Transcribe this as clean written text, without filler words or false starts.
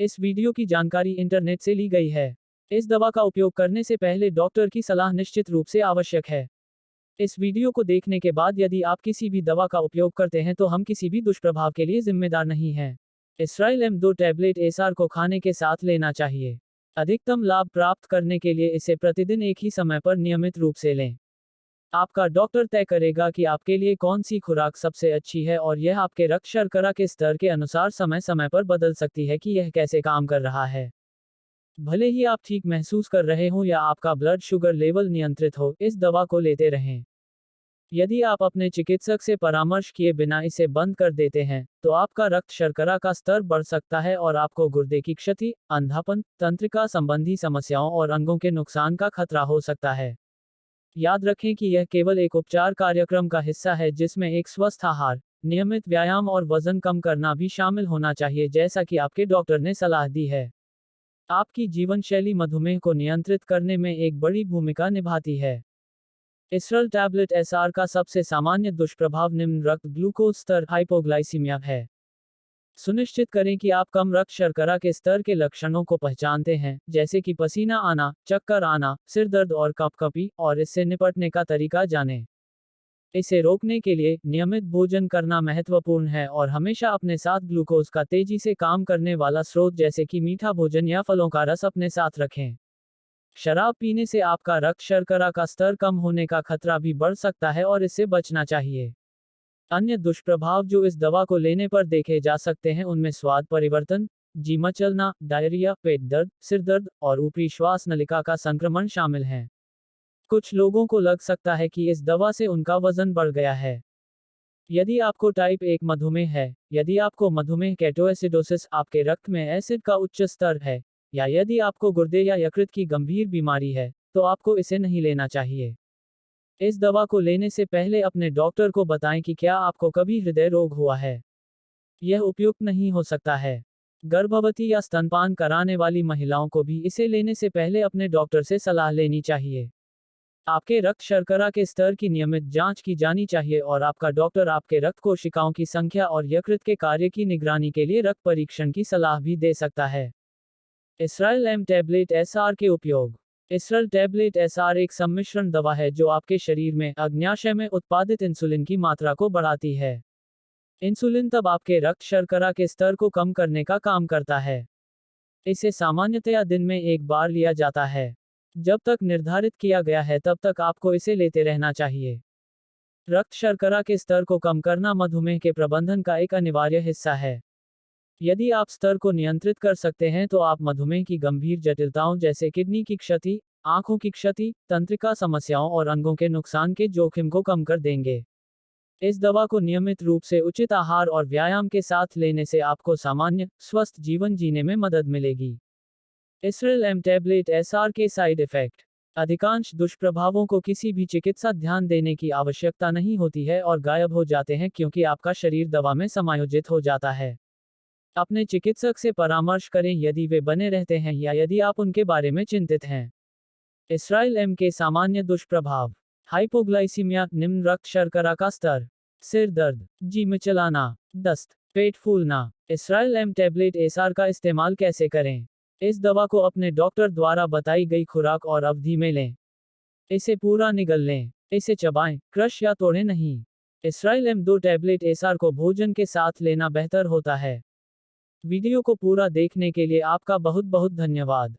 इस वीडियो की जानकारी इंटरनेट से ली गई है। इस दवा का उपयोग करने से पहले डॉक्टर की सलाह निश्चित रूप से आवश्यक है। इस वीडियो को देखने के बाद यदि आप किसी भी दवा का उपयोग करते हैं तो हम किसी भी दुष्प्रभाव के लिए जिम्मेदार नहीं हैं। इसराइल M2 टैबलेट एसआर को खाने के साथ लेना चाहिए। अधिकतम लाभ प्राप्त करने के लिए इसे प्रतिदिन एक ही समय पर नियमित रूप से लें। आपका डॉक्टर तय करेगा कि आपके लिए कौन सी खुराक सबसे अच्छी है और यह आपके रक्त शर्करा के स्तर के अनुसार समय समय पर बदल सकती है कि यह कैसे काम कर रहा है। भले ही आप ठीक महसूस कर रहे हों या आपका ब्लड शुगर लेवल नियंत्रित हो, इस दवा को लेते रहें। यदि आप अपने चिकित्सक से परामर्श किए बिना इसे बंद कर देते हैं, तो आपका रक्त शर्करा का स्तर बढ़ सकता है और आपको गुर्दे की क्षति, अंधापन, तंत्रिका संबंधी समस्याओं और अंगों के नुकसान का खतरा हो सकता है। याद रखें कि यह केवल एक उपचार कार्यक्रम का हिस्सा है जिसमें एक स्वस्थ आहार, नियमित व्यायाम और वजन कम करना भी शामिल होना चाहिए जैसा कि आपके डॉक्टर ने सलाह दी है। आपकी जीवनशैली मधुमेह को नियंत्रित करने में एक बड़ी भूमिका निभाती है। इसरल टैबलेट एसआर का सबसे सामान्य दुष्प्रभाव निम्न रक्त ग्लूकोज स्तर हाइपोग्लाइसीमिया है। सुनिश्चित करें कि आप कम रक्त शर्करा के स्तर के लक्षणों को पहचानते हैं, जैसे कि पसीना आना, चक्कर आना, सिर दर्द और कँपकँपी, और इससे निपटने का तरीका जानें। इसे रोकने के लिए नियमित भोजन करना महत्वपूर्ण है और हमेशा अपने साथ ग्लूकोज का तेजी से काम करने वाला स्रोत जैसे कि मीठा भोजन या फलों का रस अपने साथ रखें। शराब पीने से आपका रक्त शर्करा का स्तर कम होने का खतरा भी बढ़ सकता है और इससे बचना चाहिए। अन्य दुष्प्रभाव जो इस दवा को लेने पर देखे जा सकते हैं उनमें स्वाद परिवर्तन, जी मचलना, डायरिया, पेट दर्द, सिर दर्द और ऊपरी श्वास नलिका का संक्रमण शामिल हैं। कुछ लोगों को लग सकता है कि इस दवा से उनका वजन बढ़ गया है। यदि आपको टाइप 1 मधुमेह है, यदि आपको मधुमेह केटोएसिडोसिस, आपके रक्त में एसिड का उच्च स्तर है, या यदि आपको गुर्दे या यकृत की गंभीर बीमारी है, तो आपको इसे नहीं लेना चाहिए। इस दवा को लेने से पहले अपने डॉक्टर को बताएं कि क्या आपको कभी हृदय रोग हुआ है। यह उपयुक्त नहीं हो सकता है। गर्भवती या स्तनपान कराने वाली महिलाओं को भी इसे लेने से पहले अपने डॉक्टर से सलाह लेनी चाहिए। आपके रक्त शर्करा के स्तर की नियमित जांच की जानी चाहिए और आपका डॉक्टर आपके रक्त कोशिकाओं की संख्या और यकृत के कार्य की निगरानी के लिए रक्त परीक्षण की सलाह भी दे सकता है। इसराइल M टैबलेट एसआर के उपयोग। इसराइल टैबलेट एसआर एक सम्मिश्रण दवा है जो आपके शरीर में अग्न्याशय में उत्पादित इंसुलिन की मात्रा को बढ़ाती है। इंसुलिन तब आपके रक्त शर्करा के स्तर को कम करने का काम करता है। इसे सामान्यतया दिन में एक बार लिया जाता है। जब तक निर्धारित किया गया है तब तक आपको इसे लेते रहना चाहिए। रक्त शर्करा के स्तर को कम करना मधुमेह के प्रबंधन का एक अनिवार्य हिस्सा है। यदि आप स्तर को नियंत्रित कर सकते हैं तो आप मधुमेह की गंभीर जटिलताओं जैसे किडनी की क्षति, आंखों की क्षति, तंत्रिका समस्याओं और अंगों के नुकसान के जोखिम को कम कर देंगे। इस दवा को नियमित रूप से उचित आहार और व्यायाम के साथ लेने से आपको सामान्य, स्वस्थ जीवन जीने में मदद मिलेगी। इसराइल M टैबलेट एसआर के साइड इफेक्ट। अधिकांश दुष्प्रभावों को किसी भी चिकित्सा ध्यान देने की आवश्यकता नहीं होती है और गायब हो जाते हैं क्योंकि आपका शरीर दवा में समायोजित हो जाता है। अपने चिकित्सक से परामर्श करें यदि वे बने रहते हैं या यदि आप उनके बारे में चिंतित हैं। इसराइल M के सामान्य दुष्प्रभाव। हाइपोग्लाइसीमिया, निम्न रक्त शर्करा का स्तर, सिर दर्द, जी मिचलाना, दस्त, पेट फूलना। इसराइल M टैबलेट एसआर का इस्तेमाल कैसे करें? इस दवा को अपने डॉक्टर द्वारा बताई गई खुराक और अवधि में लें। इसे पूरा निगल लें। इसे चबाएं, क्रश या तोड़ें नहीं। इसराइल M2 टैबलेट एसआर को भोजन के साथ लेना बेहतर होता है। वीडियो को पूरा देखने के लिए आपका बहुत बहुत धन्यवाद।